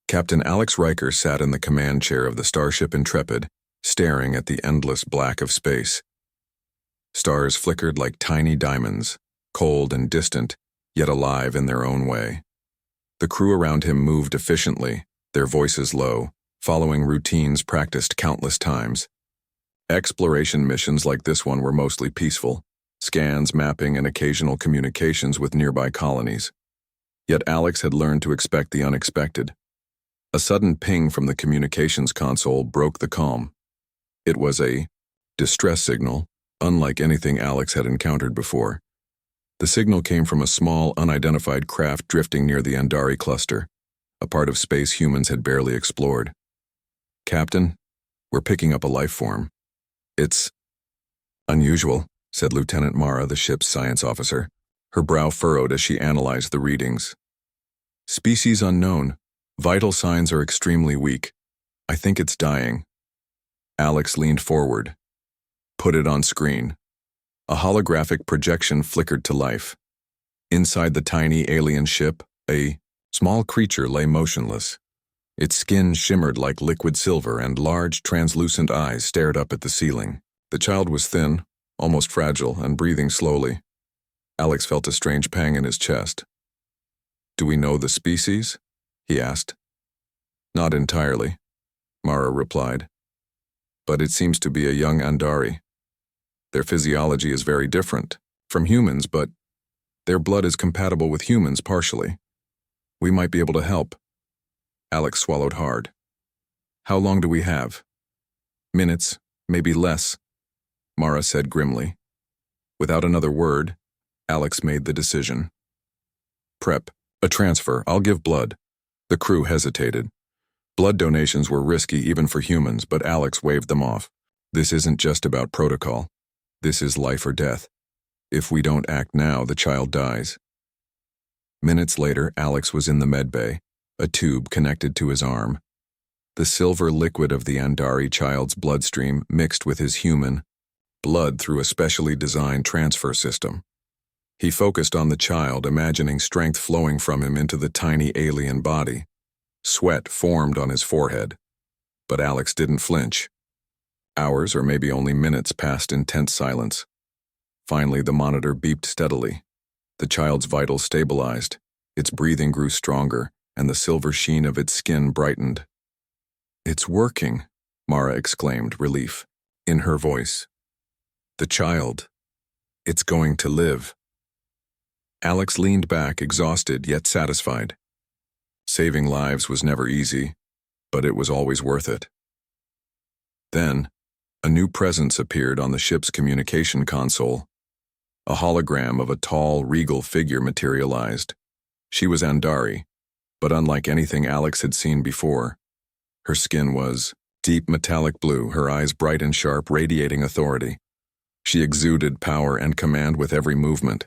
Captain Alex Riker sat in the command chair of the starship Intrepid, staring at the endless black of space. Stars flickered like tiny diamonds, cold and distant, yet alive in their own way. The crew around him moved efficiently, their voices low, following routines practiced countless times. Exploration missions like this one were mostly peaceful, scans, mapping, and occasional communications with nearby colonies. Yet Alex had learned to expect the unexpected. A sudden ping from the communications console broke the calm. It was a distress signal, unlike anything Alex had encountered before. The signal came from a small, unidentified craft drifting near the Andari cluster, a part of space humans had barely explored. "Captain, we're picking up a life form. It's unusual," said Lieutenant Mara, the ship's science officer. Her brow furrowed as she analyzed the readings. "Species unknown. Vital signs are extremely weak. I think it's dying." Alex leaned forward. "Put it on screen." A holographic projection flickered to life. Inside the tiny alien ship, a small creature lay motionless. Its skin shimmered like liquid silver and large, translucent eyes stared up at the ceiling. The child was thin, almost fragile, and breathing slowly. Alex felt a strange pang in his chest. "Do we know the species?" he asked. "Not entirely," Mara replied. "But it seems to be a young Andari. Their physiology is very different from humans, but their blood is compatible with humans partially. We might be able to help." Alex swallowed hard. "How long do we have?" "Minutes, maybe less," Mara said grimly. Without another word, Alex made the decision. "Prep. A transfer. I'll give blood." The crew hesitated. Blood donations were risky even for humans, but Alex waved them off. "This isn't just about protocol. This is life or death. If we don't act now, the child dies." Minutes later, Alex was in the medbay, a tube connected to his arm. The silver liquid of the Andari child's bloodstream mixed with his human blood through a specially designed transfer system. He focused on the child, imagining strength flowing from him into the tiny alien body. Sweat formed on his forehead. But Alex didn't flinch. Hours, or maybe only minutes, passed in tense silence. Finally, the monitor beeped steadily. The child's vitals stabilized, its breathing grew stronger, and the silver sheen of its skin brightened. "It's working," Mara exclaimed, relief in her voice. "The child. It's going to live." Alex leaned back, exhausted yet satisfied. Saving lives was never easy, but it was always worth it. Then, a new presence appeared on the ship's communication console. A hologram of a tall, regal figure materialized. She was Andari, but unlike anything Alex had seen before. Her skin was deep metallic blue, her eyes bright and sharp, radiating authority. She exuded power and command with every movement.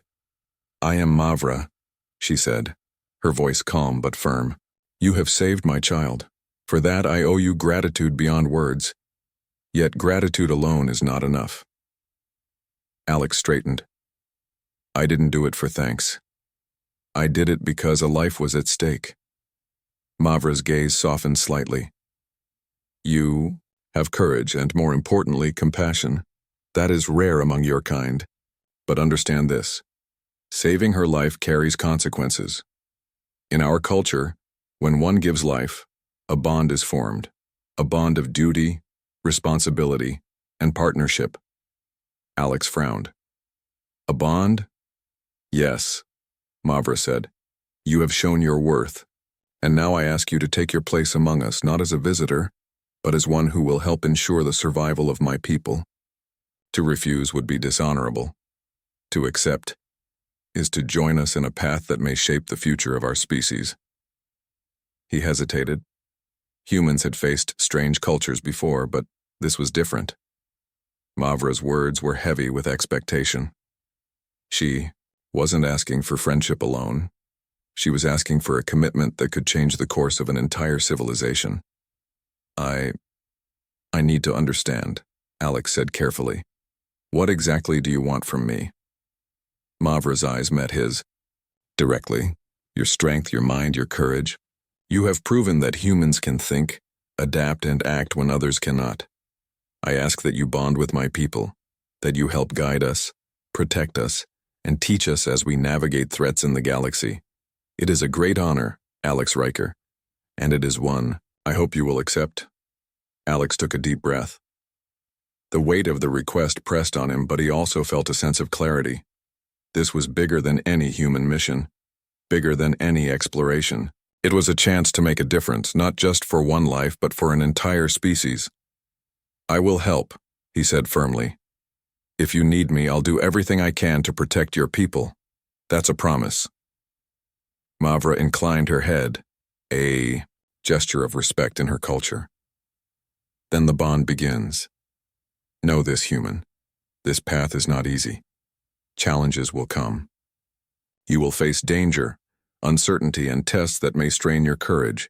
"I am Mavra," she said, her voice calm but firm. "You have saved my child. For that I owe you gratitude beyond words. Yet gratitude alone is not enough." Alex straightened. "I didn't do it for thanks. I did it because a life was at stake." Mavra's gaze softened slightly. "You have courage and, more importantly, compassion. That is rare among your kind. But understand this. Saving her life carries consequences. In our culture, when one gives life, a bond is formed, a bond of duty, responsibility, and partnership." Alex frowned. "A bond?" "Yes," Mavra said. "You have shown your worth, and now I ask you to take your place among us, not as a visitor, but as one who will help ensure the survival of my people. To refuse would be dishonorable. To accept is to join us in a path that may shape the future of our species." He hesitated. Humans had faced strange cultures before, but this was different. Mavra's words were heavy with expectation. She wasn't asking for friendship alone. She was asking for a commitment that could change the course of an entire civilization. I need to understand," Alex said carefully. "What exactly do you want from me?" Mavra's eyes met his. "Directly. Your strength, your mind, your courage. You have proven that humans can think, adapt, and act when others cannot. I ask that you bond with my people, that you help guide us, protect us, and teach us as we navigate threats in the galaxy. It is a great honor, Alex Riker, and it is one I hope you will accept. Alex took a deep breath. The weight of the request pressed on him, but he also felt a sense of clarity. This was bigger than any human mission, bigger than any exploration. It was a chance to make a difference, not just for one life, but for an entire species. I will help, he said firmly. If you need me, I'll do everything I can to protect your people. That's a promise. Mavra inclined her head, a gesture of respect in her culture. Then the bond begins. Know this, human. This path is not easy. Challenges will come. You will face danger, uncertainty, and tests that may strain your courage.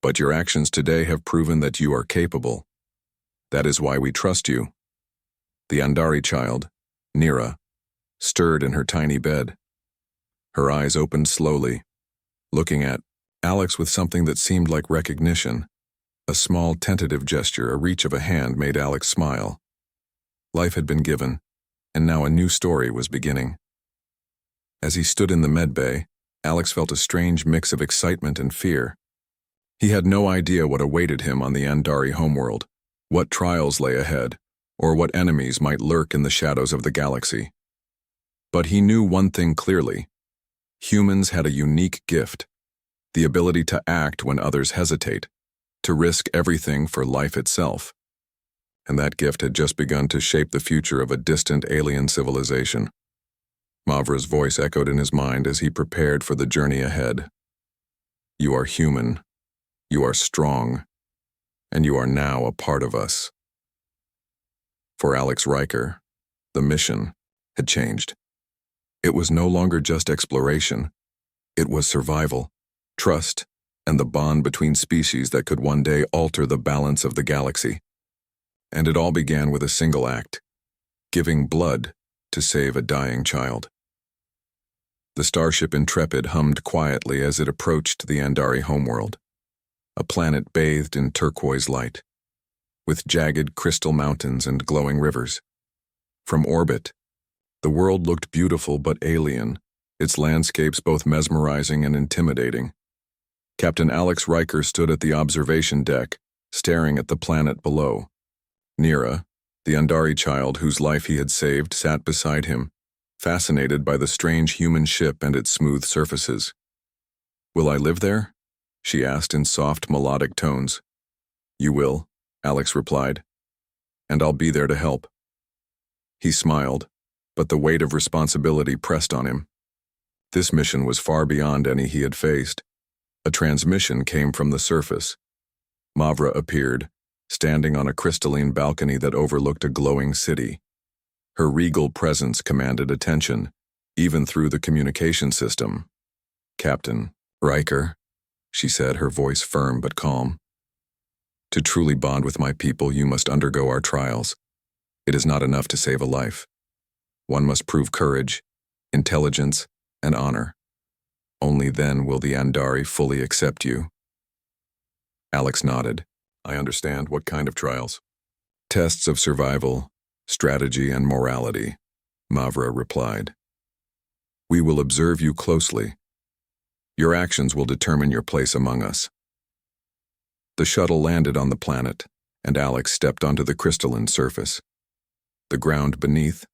But your actions today have proven that you are capable. That is why we trust you. The Andari child, Nira, stirred in her tiny bed. Her eyes opened slowly, looking at Alex with something that seemed like recognition. A small, tentative gesture, a reach of a hand, made Alex smile. Life had been given, and now a new story was beginning. As he stood in the medbay, Alex felt a strange mix of excitement and fear. He had no idea what awaited him on the Andari homeworld, what trials lay ahead, or what enemies might lurk in the shadows of the galaxy. But he knew one thing clearly. Humans had a unique gift, the ability to act when others hesitate, to risk everything for life itself. And that gift had just begun to shape the future of a distant alien civilization. Mavra's voice echoed in his mind as he prepared for the journey ahead. You are human, you are strong, and you are now a part of us. For Alex Riker, the mission had changed. It was no longer just exploration. It was survival, trust, and the bond between species that could one day alter the balance of the galaxy. And it all began with a single act, giving blood to save a dying child. The starship Intrepid hummed quietly as it approached the Andari homeworld, a planet bathed in turquoise light, with jagged crystal mountains and glowing rivers. From orbit, the world looked beautiful but alien, its landscapes both mesmerizing and intimidating. Captain Alex Riker stood at the observation deck, staring at the planet below. Nira, the Andari child whose life he had saved, sat beside him, fascinated by the strange human ship and its smooth surfaces. Will I live there? She asked in soft, melodic tones. You will, Alex replied, and I'll be there to help. He smiled, but the weight of responsibility pressed on him. This mission was far beyond any he had faced. A transmission came from the surface. Mavra appeared, standing on a crystalline balcony that overlooked a glowing city. Her regal presence commanded attention, even through the communication system. Captain Riker, she said, her voice firm but calm. To truly bond with my people, you must undergo our trials. It is not enough to save a life. One must prove courage, intelligence, and honor. Only then will the Andari fully accept you. Alex nodded. I understand. What kind of trials? Tests of survival, strategy, and morality, Mavra replied. We will observe you closely. Your actions will determine your place among us. The shuttle landed on the planet, and Alex stepped onto the crystalline surface. The ground beneath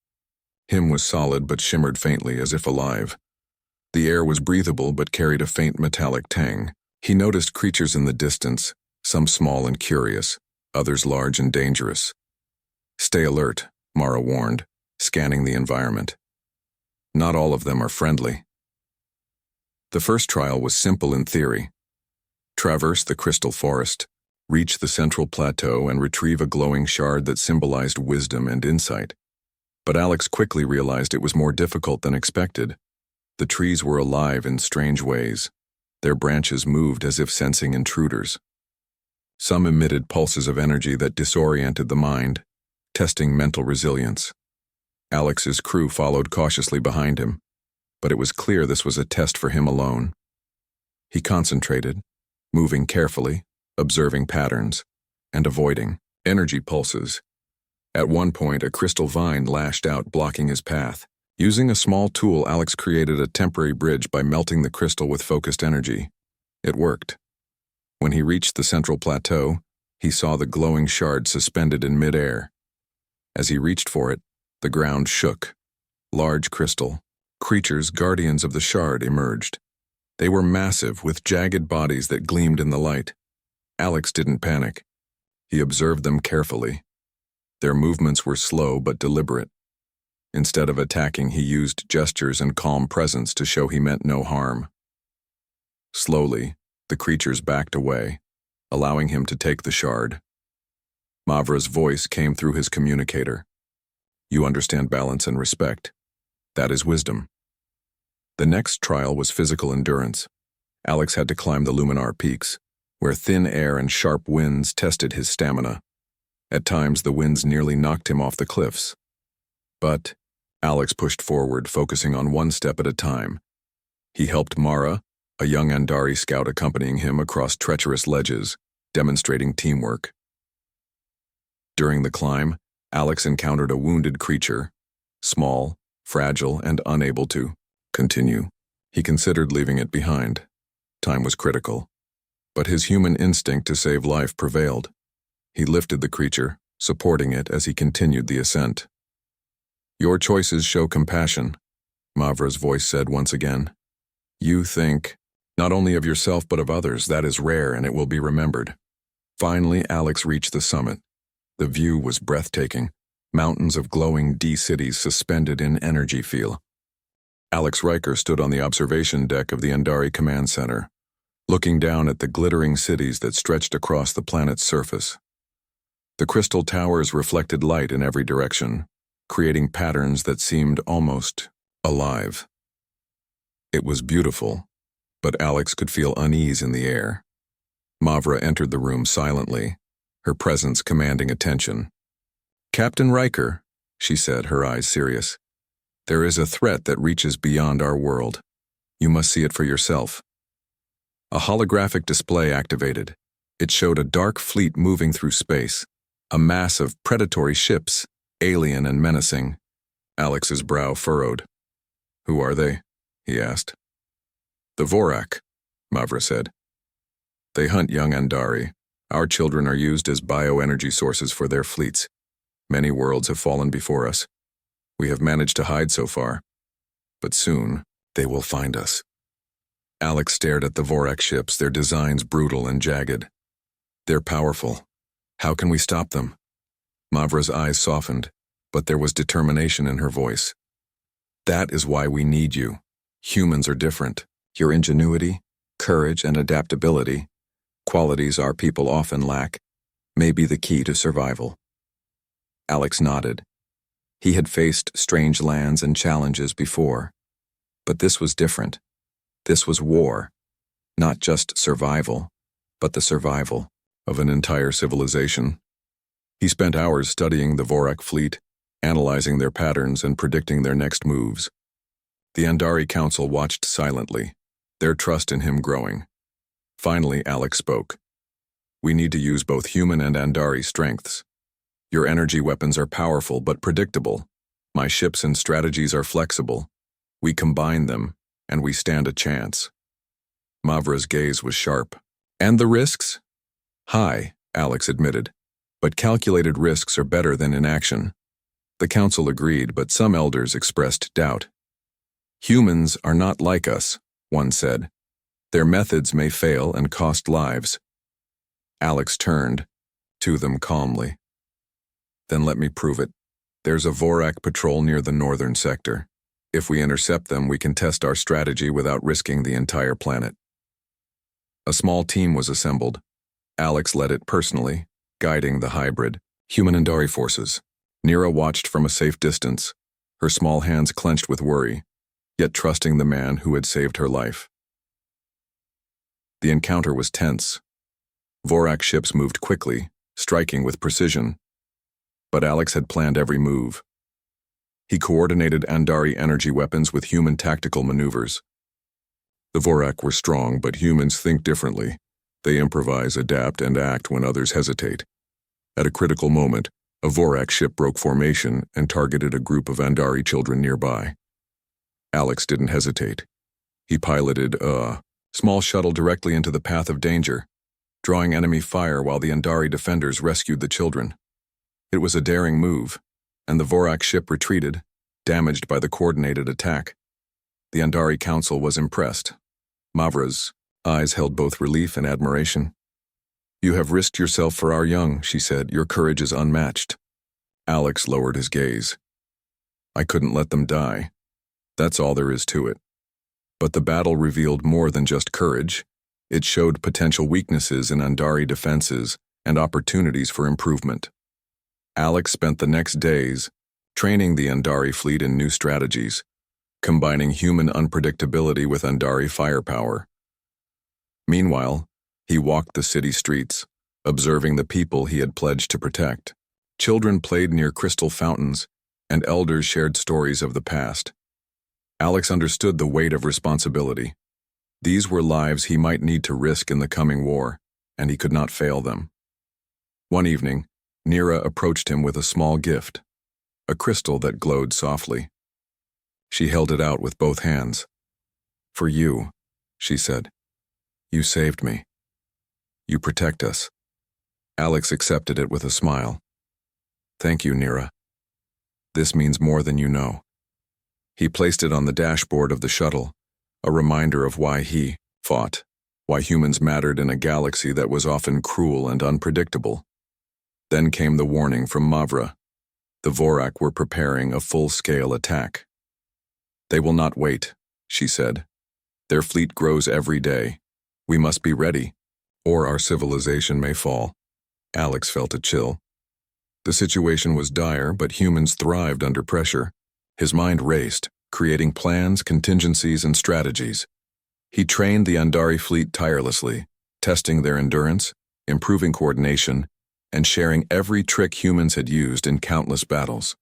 him was solid but shimmered faintly as if alive. The air was breathable but carried a faint metallic tang. He noticed creatures in the distance, some small and curious, others large and dangerous. Stay alert, Mara warned, scanning the environment. Not all of them are friendly. The first trial was simple in theory. Traverse the crystal forest, reach the central plateau, and retrieve a glowing shard that symbolized wisdom and insight. But Alex quickly realized it was more difficult than expected. The trees were alive in strange ways. Their branches moved as if sensing intruders. Some emitted pulses of energy that disoriented the mind, testing mental resilience. Alex's crew followed cautiously behind him, but it was clear this was a test for him alone. He concentrated, moving carefully, observing patterns, and avoiding energy pulses. At one point, a crystal vine lashed out, blocking his path. Using a small tool, Alex created a temporary bridge by melting the crystal with focused energy. It worked. When he reached the central plateau, he saw the glowing shard suspended in midair. As he reached for it, the ground shook. Large crystal creatures, guardians of the shard, emerged. They were massive, with jagged bodies that gleamed in the light. Alex didn't panic. He observed them carefully. Their movements were slow but deliberate. Instead of attacking, he used gestures and calm presence to show he meant no harm. Slowly, the creatures backed away, allowing him to take the shard. Mavra's voice came through his communicator. "You understand balance and respect. That is wisdom." The next trial was physical endurance. Alex had to climb the luminar peaks, where thin air and sharp winds tested his stamina. At times, the winds nearly knocked him off the cliffs. But Alex pushed forward, focusing on one step at a time. He helped Mara, a young Andari scout accompanying him across treacherous ledges, demonstrating teamwork. During the climb, Alex encountered a wounded creature, small, fragile, and unable to continue. He considered leaving it behind. Time was critical. But his human instinct to save life prevailed. He lifted the creature, supporting it as he continued the ascent. "Your choices show compassion," Mavra's voice said once again. "You think not only of yourself but of others. That is rare, and it will be remembered." Finally, Alex reached the summit. The view was breathtaking. Mountains of glowing D-cities suspended in energy field. Alex Riker stood on the observation deck of the Andari Command Center, looking down at the glittering cities that stretched across the planet's surface. The crystal towers reflected light in every direction, creating patterns that seemed almost alive. It was beautiful, but Alex could feel unease in the air. Mavra entered the room silently, her presence commanding attention. "Captain Riker," she said, her eyes serious, "there is a threat that reaches beyond our world. You must see it for yourself." A holographic display activated. It showed a dark fleet moving through space, a mass of predatory ships, alien and menacing. Alex's brow furrowed. "Who are they?" he asked. "The Vorak," Mavra said. "They hunt young Andari. Our children are used as bioenergy sources for their fleets. Many worlds have fallen before us. We have managed to hide so far. But soon, they will find us." Alex stared at the Vorak ships, their designs brutal and jagged. "They're powerful. How can we stop them?" Mavra's eyes softened, but there was determination in her voice. "That is why we need you. Humans are different. Your ingenuity, courage, and adaptability, qualities our people often lack, may be the key to survival." Alex nodded. He had faced strange lands and challenges before, but this was different. This was war, not just survival, but the survival of an entire civilization. He spent hours studying the Vorak fleet, analyzing their patterns and predicting their next moves. The Andari Council watched silently, their trust in him growing. Finally, Alex spoke. "We need to use both human and Andari strengths. Your energy weapons are powerful but predictable. My ships and strategies are flexible. We combine them, and we stand a chance." Mavra's gaze was sharp. "And the risks?" "High," Alex admitted. "But calculated risks are better than inaction." The council agreed, but some elders expressed doubt. "Humans are not like us," one said. "Their methods may fail and cost lives." Alex turned to them calmly. "Then let me prove it. There's a Vorak patrol near the northern sector. If we intercept them, we can test our strategy without risking the entire planet." A small team was assembled. Alex led it personally, guiding the hybrid, human Andari forces. Nira watched from a safe distance, her small hands clenched with worry, yet trusting the man who had saved her life. The encounter was tense. Vorak ships moved quickly, striking with precision. But Alex had planned every move. He coordinated Andari energy weapons with human tactical maneuvers. The Vorak were strong, but humans think differently. They improvise, adapt, and act when others hesitate. At a critical moment, a Vorak ship broke formation and targeted a group of Andari children nearby. Alex didn't hesitate. He piloted a small shuttle directly into the path of danger, drawing enemy fire while the Andari defenders rescued the children. It was a daring move, and the Vorak ship retreated, damaged by the coordinated attack. The Andari council was impressed. Mavra's eyes held both relief and admiration. "You have risked yourself for our young," she said. "Your courage is unmatched." Alex lowered his gaze. "I couldn't let them die. That's all there is to it." But the battle revealed more than just courage. It showed potential weaknesses in Andari defenses and opportunities for improvement. Alex spent the next days training the Andari fleet in new strategies, combining human unpredictability with Andari firepower. Meanwhile, he walked the city streets, observing the people he had pledged to protect. Children played near crystal fountains, and elders shared stories of the past. Alex understood the weight of responsibility. These were lives he might need to risk in the coming war, and he could not fail them. One evening, Nira approached him with a small gift, a crystal that glowed softly. She held it out with both hands. "For you," she said. "You saved me. You protect us." Alex accepted it with a smile. "Thank you, Nira. This means more than you know." He placed it on the dashboard of the shuttle, a reminder of why he fought, why humans mattered in a galaxy that was often cruel and unpredictable. Then came the warning from Mavra. The Vorak were preparing a full-scale attack. "They will not wait," she said. "Their fleet grows every day. We must be ready, or our civilization may fall." Alex felt a chill. The situation was dire, but humans thrived under pressure. His mind raced, creating plans, contingencies, and strategies. He trained the Andari fleet tirelessly, testing their endurance, improving coordination, and sharing every trick humans had used in countless battles.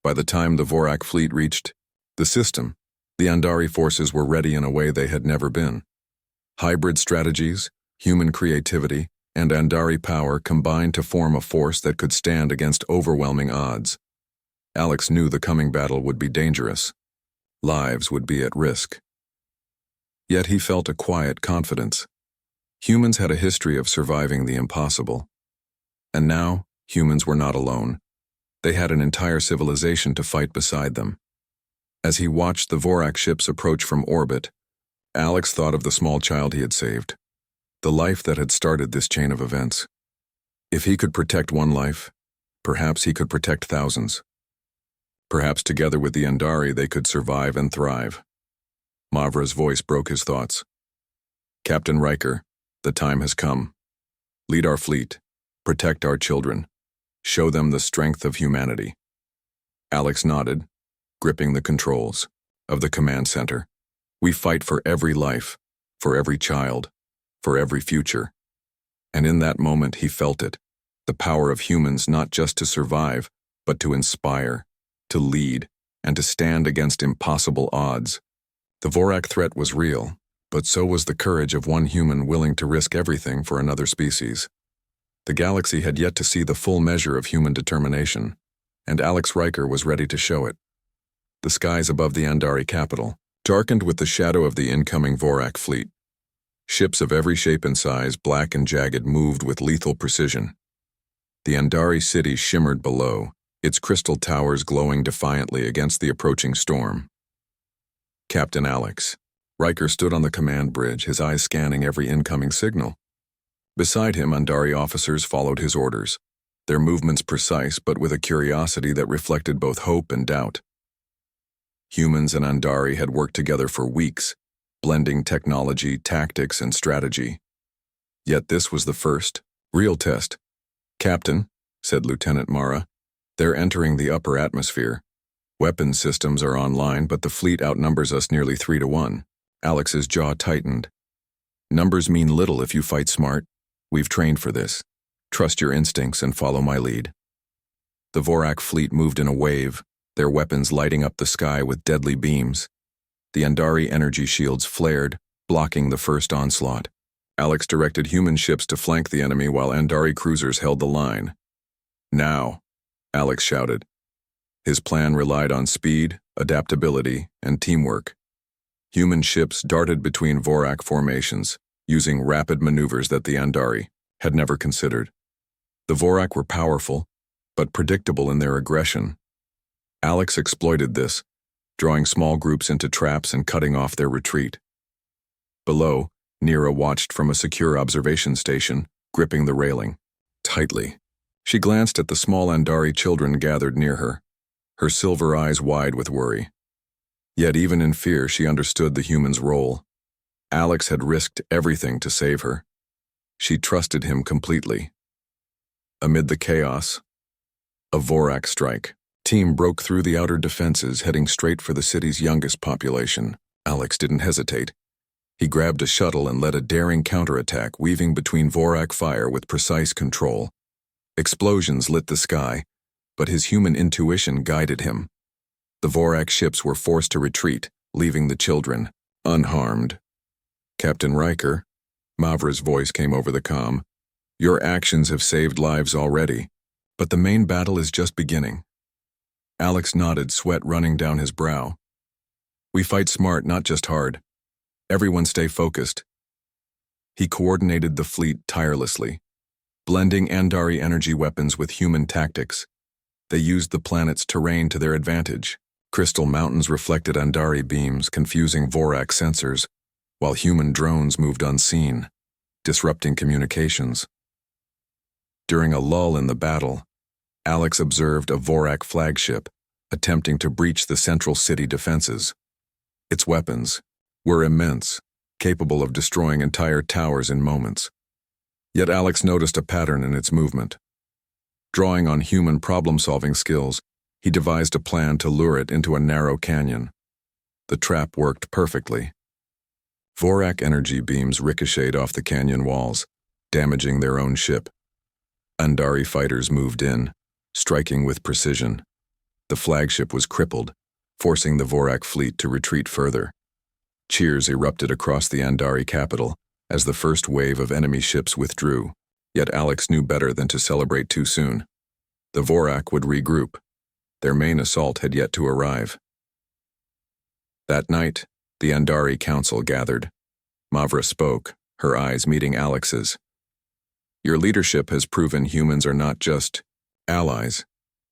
By the time the Vorak fleet reached the system, the Andari forces were ready in a way they had never been. Hybrid strategies, human creativity, and Andari power combined to form a force that could stand against overwhelming odds. Alex knew the coming battle would be dangerous. Lives would be at risk. Yet he felt a quiet confidence. Humans had a history of surviving the impossible. And now, humans were not alone. They had an entire civilization to fight beside them. As he watched the Vorak ships approach from orbit, Alex thought of the small child he had saved, the life that had started this chain of events. If he could protect one life, perhaps he could protect thousands. Perhaps together with the Andari they could survive and thrive. Mavra's voice broke his thoughts. "Captain Riker, the time has come. Lead our fleet. Protect our children. Show them the strength of humanity." Alex nodded, gripping the controls of the command center. "We fight for every life, for every child, for every future." And in that moment he felt it, the power of humans not just to survive, but to inspire, to lead, and to stand against impossible odds. The Vorak threat was real, but so was the courage of one human willing to risk everything for another species. The galaxy had yet to see the full measure of human determination, and Alex Riker was ready to show it. The skies above the Andari capital darkened with the shadow of the incoming Vorak fleet. Ships of every shape and size, black and jagged, moved with lethal precision. The Andari city shimmered below, its crystal towers glowing defiantly against the approaching storm. Captain Alex. Riker stood on the command bridge, his eyes scanning every incoming signal. Beside him, Andari officers followed his orders, their movements precise but with a curiosity that reflected both hope and doubt. Humans and Andari had worked together for weeks, blending technology, tactics, and strategy. Yet this was the first, real test. "Captain," said Lieutenant Mara, "they're entering the upper atmosphere. Weapons systems are online, but the fleet outnumbers us nearly 3-1. Alex's jaw tightened. "Numbers mean little if you fight smart. We've trained for this. Trust your instincts and follow my lead." The Vorak fleet moved in a wave, their weapons lighting up the sky with deadly beams. The Andari energy shields flared, blocking the first onslaught. Alex directed human ships to flank the enemy while Andari cruisers held the line. "Now," Alex shouted. His plan relied on speed, adaptability, and teamwork. Human ships darted between Vorak formations, using rapid maneuvers that the Andari had never considered. The Vorak were powerful, but predictable in their aggression. Alex exploited this, drawing small groups into traps and cutting off their retreat. Below, Nira watched from a secure observation station, gripping the railing tightly. She glanced at the small Andari children gathered near her silver eyes wide with worry. Yet even in fear, she understood the human's role. Alex had risked everything to save her. She trusted him completely. Amid the chaos, a Vorak strike team broke through the outer defenses, heading straight for the city's youngest population. Alex didn't hesitate. He grabbed a shuttle and led a daring counterattack, weaving between Vorak fire with precise control. Explosions lit the sky, but his human intuition guided him. The Vorak ships were forced to retreat, leaving the children unharmed. "Captain Riker," Mavra's voice came over the comm, "your actions have saved lives already, but the main battle is just beginning." Alex nodded, sweat running down his brow. "We fight smart, not just hard. Everyone stay focused." He coordinated the fleet tirelessly, blending Andari energy weapons with human tactics. They used the planet's terrain to their advantage. Crystal mountains reflected Andari beams, confusing Vorak sensors, while human drones moved unseen, disrupting communications. During a lull in the battle, Alex observed a Vorak flagship attempting to breach the central city defenses. Its weapons were immense, capable of destroying entire towers in moments. Yet Alex noticed a pattern in its movement. Drawing on human problem-solving skills, he devised a plan to lure it into a narrow canyon. The trap worked perfectly. Vorak energy beams ricocheted off the canyon walls, damaging their own ship. Andari fighters moved in, striking with precision. The flagship was crippled, forcing the Vorak fleet to retreat further. Cheers erupted across the Andari capital as the first wave of enemy ships withdrew, yet Alex knew better than to celebrate too soon. The Vorak would regroup. Their main assault had yet to arrive. That night, the Andari council gathered. Mavra spoke, her eyes meeting Alex's. "Your leadership has proven humans are not just allies.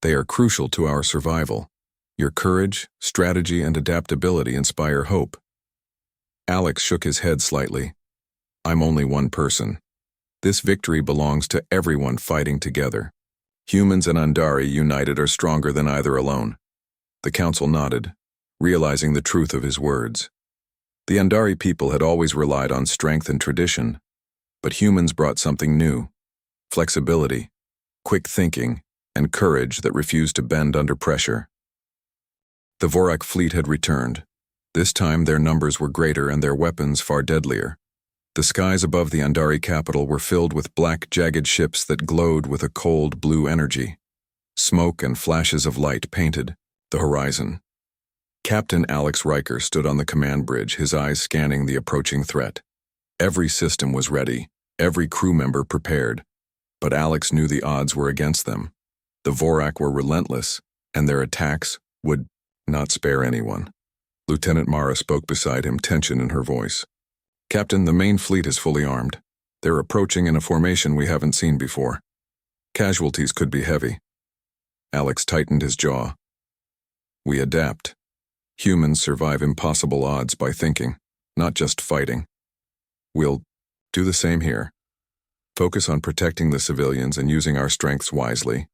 They are crucial to our survival. Your courage, strategy, and adaptability inspire hope." Alex shook his head slightly. "I'm only one person. This victory belongs to everyone fighting together. Humans and Andari united are stronger than either alone." The council nodded, realizing the truth of his words. The Andari people had always relied on strength and tradition, but humans brought something new: flexibility, quick thinking, and courage that refused to bend under pressure. The Vorak fleet had returned. This time their numbers were greater and their weapons far deadlier. The skies above the Andari capital were filled with black, jagged ships that glowed with a cold blue energy. Smoke and flashes of light painted the horizon. Captain Alex Riker stood on the command bridge, his eyes scanning the approaching threat. Every system was ready, every crew member prepared, but Alex knew the odds were against them. The Vorak were relentless, and their attacks would not spare anyone. Lieutenant Mara spoke beside him, tension in her voice. "Captain, the main fleet is fully armed. They're approaching in a formation we haven't seen before. Casualties could be heavy." Alex tightened his jaw. "We adapt. Humans survive impossible odds by thinking, not just fighting. We'll do the same here. Focus on protecting the civilians and using our strengths wisely."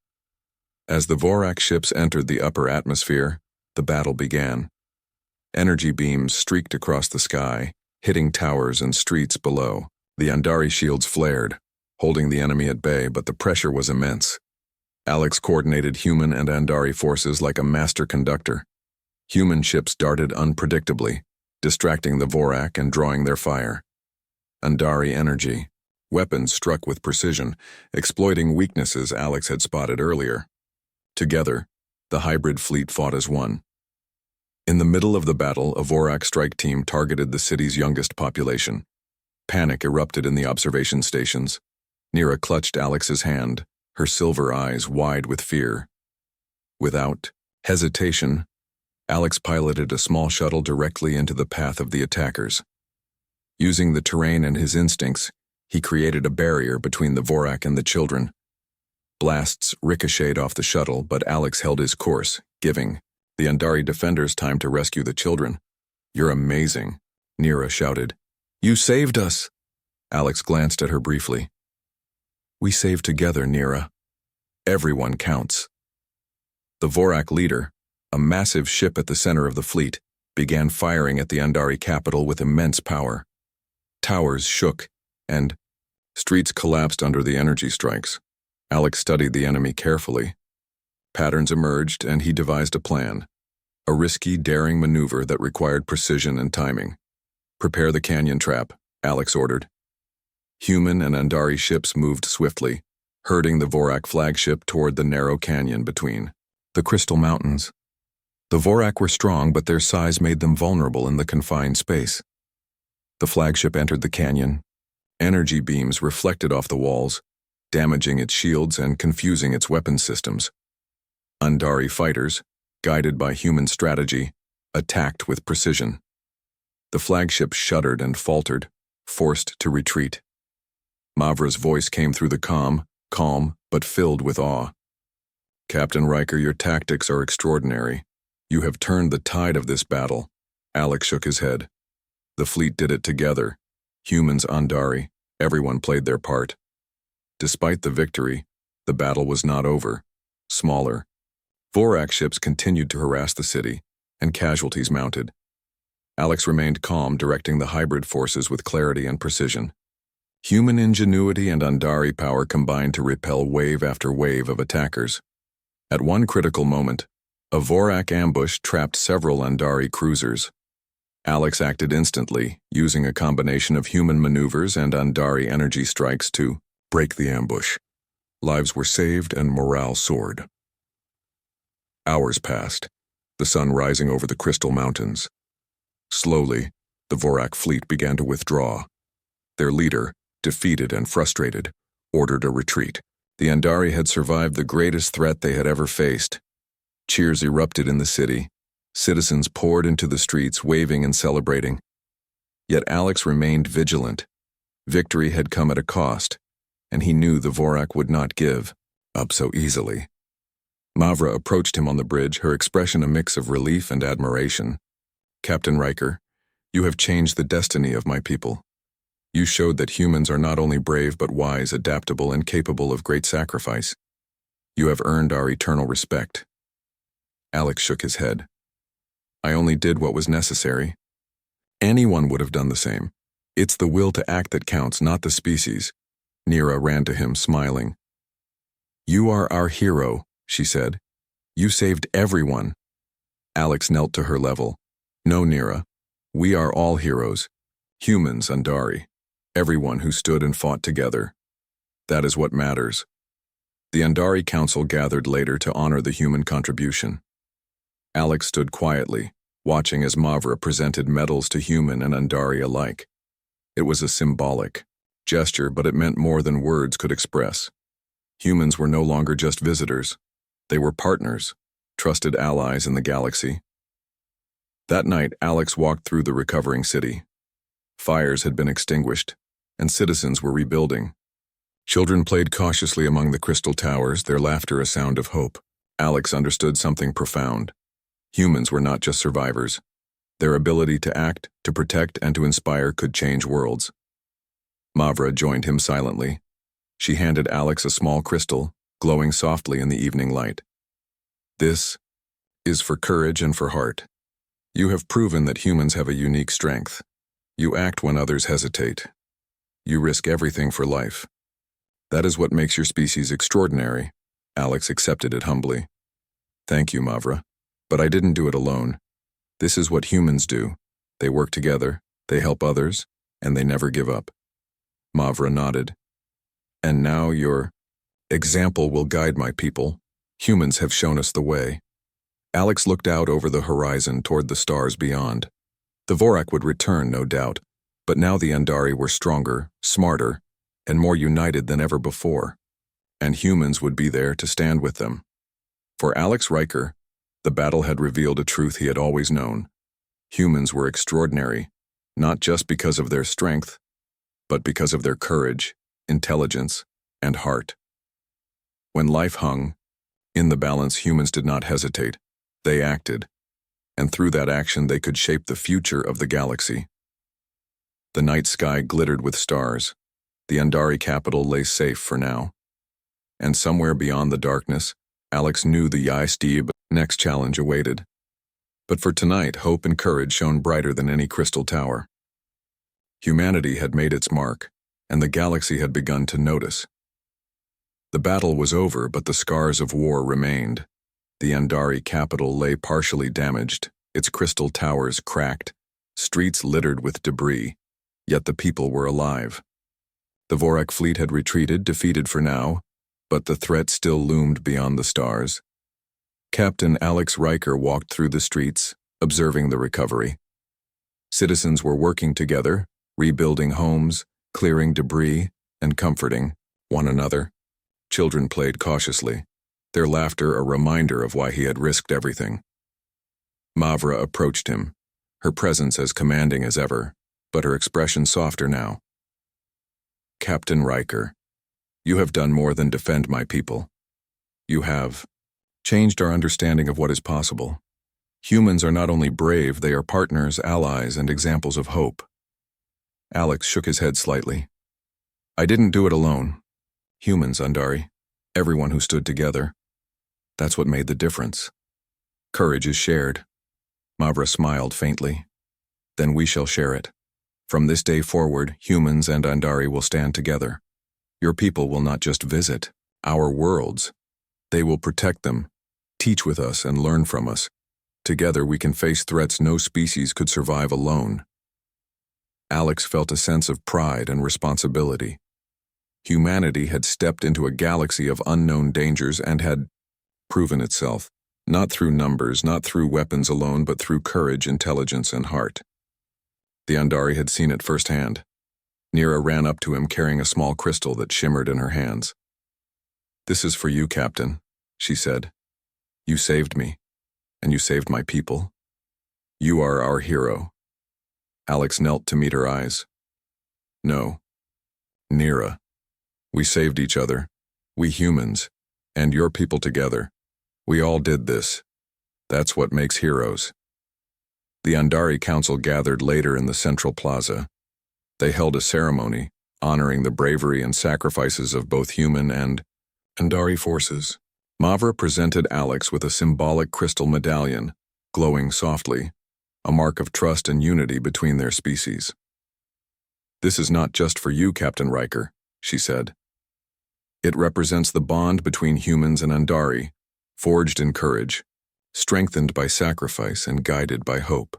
As the Vorak ships entered the upper atmosphere, the battle began. Energy beams streaked across the sky, hitting towers and streets below. The Andari shields flared, holding the enemy at bay, but the pressure was immense. Alex coordinated human and Andari forces like a master conductor. Human ships darted unpredictably, distracting the Vorak and drawing their fire. Andari energy. Weapons struck with precision, exploiting weaknesses Alex had spotted earlier. Together, the hybrid fleet fought as one. In the middle of the battle, a Vorak strike team targeted the city's youngest population. Panic erupted in the observation stations. Nira clutched Alex's hand, her silver eyes wide with fear. Without hesitation, Alex piloted a small shuttle directly into the path of the attackers. Using the terrain and his instincts, he created a barrier between the Vorak and the children. Blasts ricocheted off the shuttle, but Alex held his course, giving the Andari defenders time to rescue the children. "You're amazing," Nira shouted. "You saved us." Alex glanced at her briefly. "We saved together, Nira. Everyone counts." The Vorak leader, a massive ship at the center of the fleet, began firing at the Andari capital with immense power. Towers shook, and streets collapsed under the energy strikes. Alex studied the enemy carefully. Patterns emerged, and he devised a plan. A risky, daring maneuver that required precision and timing. "Prepare the canyon trap," Alex ordered. Human and Andari ships moved swiftly, herding the Vorak flagship toward the narrow canyon between the Crystal Mountains. The Vorak were strong, but their size made them vulnerable in the confined space. The flagship entered the canyon. Energy beams reflected off the walls, damaging its shields and confusing its weapon systems. Andari fighters, guided by human strategy, attacked with precision. The flagship shuddered and faltered, forced to retreat. Mavra's voice came through the calm but filled with awe. "Captain Riker, your tactics are extraordinary. You have turned the tide of this battle." Alex shook his head. "The fleet did it together. Humans, Andari, everyone played their part. Despite the victory, the battle was not over. Smaller Vorak ships continued to harass the city, and casualties mounted. Alex remained calm, directing the hybrid forces with clarity and precision. Human ingenuity and Andari power combined to repel wave after wave of attackers. At one critical moment, a Vorak ambush trapped several Andari cruisers. Alex acted instantly, using a combination of human maneuvers and Andari energy strikes to break the ambush. Lives were saved and morale soared. Hours passed, the sun rising over the Crystal Mountains. Slowly, the Vorak fleet began to withdraw. Their leader, defeated and frustrated, ordered a retreat. The Andari had survived the greatest threat they had ever faced. Cheers erupted in the city. Citizens poured into the streets, waving and celebrating. Yet Alex remained vigilant. Victory had come at a cost, and he knew the Vorak would not give up so easily. Mavra approached him on the bridge, her expression a mix of relief and admiration. "Captain Riker, you have changed the destiny of my people. You showed that humans are not only brave but wise, adaptable, and capable of great sacrifice. You have earned our eternal respect." Alex shook his head. "I only did what was necessary. Anyone would have done the same. It's the will to act that counts, not the species." Nira ran to him, smiling. "You are our hero," she said. "You saved everyone." Alex knelt to her level. "No, Nira. We are all heroes. Humans, Andari. Everyone who stood and fought together. That is what matters." The Andari Council gathered later to honor the human contribution. Alex stood quietly, watching as Mavra presented medals to human and Andari alike. It was a symbolic gesture, but it meant more than words could express. Humans were no longer just visitors. They were partners, trusted allies in the galaxy. That night, Alex walked through the recovering city. Fires had been extinguished, and citizens were rebuilding. Children played cautiously among the crystal towers, their laughter a sound of hope. Alex understood something profound. Humans were not just survivors. Their ability to act, to protect, and to inspire could change worlds. Mavra joined him silently. She handed Alex a small crystal, glowing softly in the evening light. "This is for courage and for heart. You have proven that humans have a unique strength. You act when others hesitate. You risk everything for life. That is what makes your species extraordinary." Alex accepted it humbly. "Thank you, Mavra. But I didn't do it alone. This is what humans do. They work together, they help others, and they never give up." Mavra nodded. "And now your example will guide my people. Humans have shown us the way." Alex looked out over the horizon toward the stars beyond. The Vorak would return, no doubt, But now the Andari were stronger, smarter, and more united than ever before, and humans would be there to stand with them. For Alex Riker, the battle had revealed a truth he had always known. Humans were extraordinary, not just because of their strength, but because of their courage, intelligence, and heart. When life hung in the balance, humans did not hesitate. They acted, and through that action they could shape the future of the galaxy. The night sky glittered with stars. The Andari capital lay safe for now. And somewhere beyond the darkness, Alex knew the Yai-Steeb next challenge awaited. But for tonight, hope and courage shone brighter than any crystal tower. Humanity had made its mark, and the galaxy had begun to notice. The battle was over, but the scars of war remained. The Andari capital lay partially damaged, its crystal towers cracked, streets littered with debris, yet the people were alive. The Vorak fleet had retreated, defeated for now, but the threat still loomed beyond the stars. Captain Alex Riker walked through the streets, observing the recovery. Citizens were working together, rebuilding homes, clearing debris, and comforting one another. Children played cautiously, their laughter a reminder of why he had risked everything. Mavra approached him, her presence as commanding as ever, but her expression softer now. Captain Riker, you have done more than defend my people. You have changed our understanding of what is possible. Humans are not only brave, they are partners, allies, and examples of hope. Alex shook his head slightly. I didn't do it alone. Humans, Andari. Everyone who stood together. That's what made the difference. Courage is shared. Mavra smiled faintly. Then we shall share it. From this day forward, humans and Andari will stand together. Your people will not just visit our worlds. They will protect them, teach with us, and learn from us. Together we can face threats no species could survive alone. Alex felt a sense of pride and responsibility. Humanity had stepped into a galaxy of unknown dangers and had proven itself, not through numbers, not through weapons alone, but through courage, intelligence, and heart. The Andari had seen it firsthand. Nira ran up to him carrying a small crystal that shimmered in her hands. This is for you, Captain, she said. You saved me, and you saved my people. You are our hero. Alex knelt to meet her eyes. No. Nira. We saved each other. We humans. And your people together. We all did this. That's what makes heroes. The Andari Council gathered later in the central plaza. They held a ceremony, honoring the bravery and sacrifices of both human and Andari forces. Mavra presented Alex with a symbolic crystal medallion, glowing softly, a mark of trust and unity between their species. This is not just for you, Captain Riker, she said. It represents the bond between humans and Andari, forged in courage, strengthened by sacrifice and guided by hope.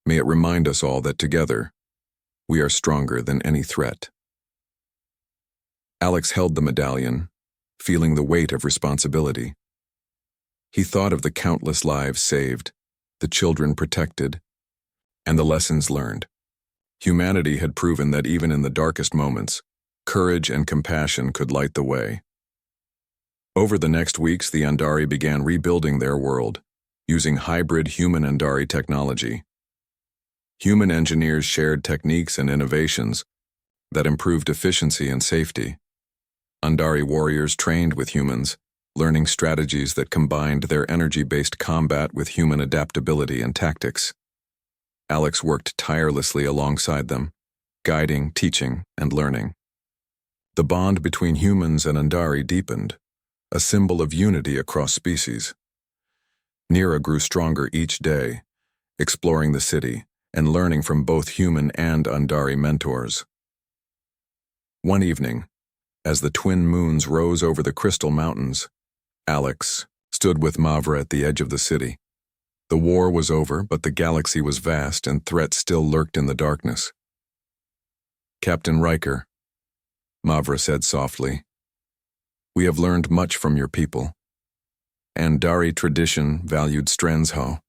May it remind us all that together, we are stronger than any threat. Alex held the medallion, feeling the weight of responsibility. He thought of the countless lives saved, the children protected, and the lessons learned. Humanity had proven that even in the darkest moments, courage and compassion could light the way. Over the next weeks, the Andari began rebuilding their world, using hybrid human-Andari technology. Human engineers shared techniques and innovations that improved efficiency and safety. Andari warriors trained with humans, learning strategies that combined their energy-based combat with human adaptability and tactics. Alex worked tirelessly alongside them, guiding, teaching, and learning. The bond between humans and Andari deepened, a symbol of unity across species. Nira grew stronger each day, exploring the city and learning from both human and Andari mentors. One evening, as the twin moons rose over the Crystal Mountains, Alex stood with Mavra at the edge of the city. The war was over, but the galaxy was vast and threats still lurked in the darkness. Captain Riker, Mavra said softly, we have learned much from your people. Andari tradition valued Strensho,